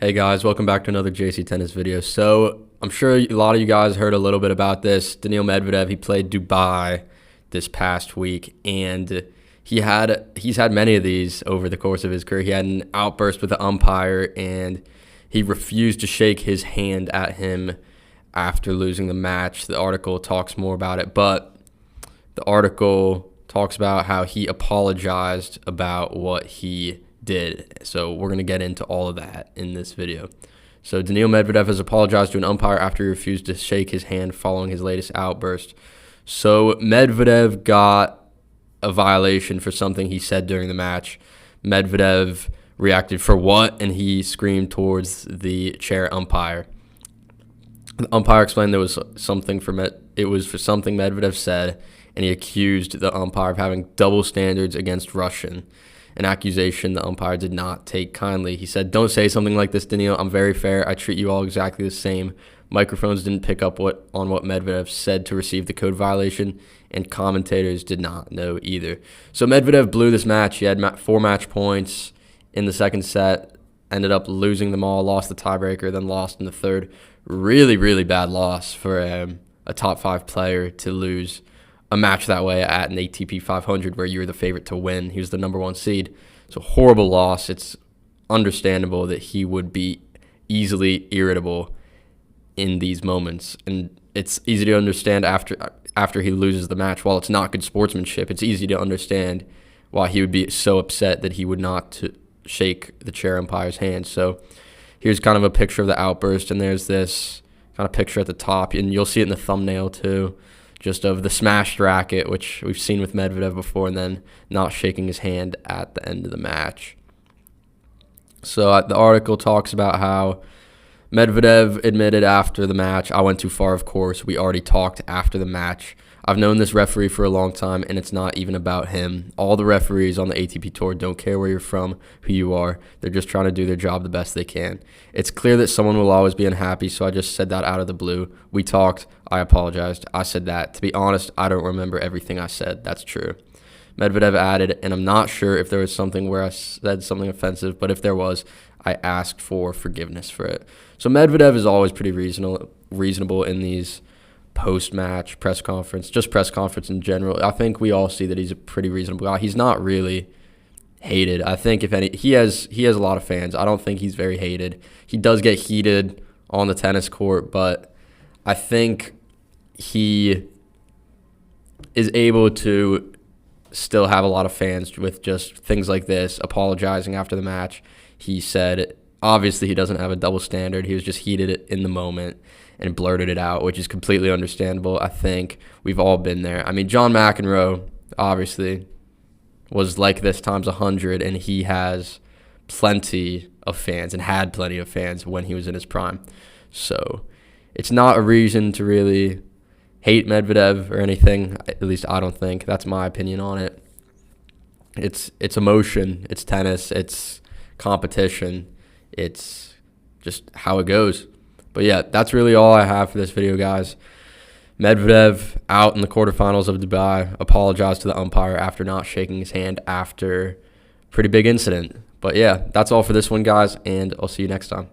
Hey guys, welcome back to another JC Tennis video. So I'm sure a lot of you guys heard a little bit about this. Daniil Medvedev, he played Dubai this past week, and he's had many of these over the course of his career. He had an outburst with the umpire, and he refused to shake his hand at him after losing the match. The article talks more about it, but the article talks about how he apologized about what he did. So we're going to get into all of that in this video. So Daniil Medvedev has apologized to an umpire after he refused to shake his hand following his latest outburst. So Medvedev got a violation for something he said during the match. Medvedev reacted for what? And he screamed towards the chair umpire. The umpire explained there was something it was for something Medvedev said, and he accused the umpire of having double standards against Russian, an accusation the umpire did not take kindly. He said, "Don't say something like this, Daniil. I'm very fair. I treat you all exactly the same." Microphones didn't pick up on what Medvedev said to receive the code violation, and commentators did not know either. So Medvedev blew this match. He had 4 match points in the second set, ended up losing them all, lost the tiebreaker, then lost in the third. Really, really bad loss for a top 5 player to lose a match that way at an ATP 500 where you were the favorite to win. He was the number 1 seed. So horrible loss. It's understandable that he would be easily irritable in these moments. And it's easy to understand after he loses the match. While it's not good sportsmanship, it's easy to understand why he would be so upset that he would not shake the chair umpire's hand. So here's kind of a picture of the outburst, and there's this kind of picture at the top, and you'll see it in the thumbnail too, just of the smashed racket, which we've seen with Medvedev before, and then not shaking his hand at the end of the match. So the article talks about how Medvedev admitted after the match, "I went too far, of course. We already talked after the match. I've known this referee for a long time, and it's not even about him. All the referees on the ATP Tour don't care where you're from, who you are. They're just trying to do their job the best they can. It's clear that someone will always be unhappy, so I just said that out of the blue. We talked. I apologized. I said that. To be honest, I don't remember everything I said. That's true." Medvedev added, "And I'm not sure if there was something where I said something offensive, but if there was, I asked for forgiveness for it." So Medvedev is always pretty reasonable in these post-match press conference, just press conference in general. I think we all see that he's a pretty reasonable guy. He's not really hated. I think if any, he has a lot of fans. I don't think he's very hated. He does get heated on the tennis court, but I think he is able to still have a lot of fans with just things like this, apologizing after the match. He said, obviously he doesn't have a double standard. He was just heated in the moment and blurted it out, which is completely understandable. I think we've all been there. I mean, John McEnroe obviously was like this times 100, and he has plenty of fans and had plenty of fans when he was in his prime. So it's not a reason to really hate Medvedev or anything. At least I don't think. That's my opinion on it. It's emotion. It's tennis. It's competition. It's just how it goes. But yeah, that's really all I have for this video, guys. Medvedev out in the quarterfinals of Dubai, apologized to the umpire after not shaking his hand after a pretty big incident. But yeah, that's all for this one, guys, and I'll see you next time.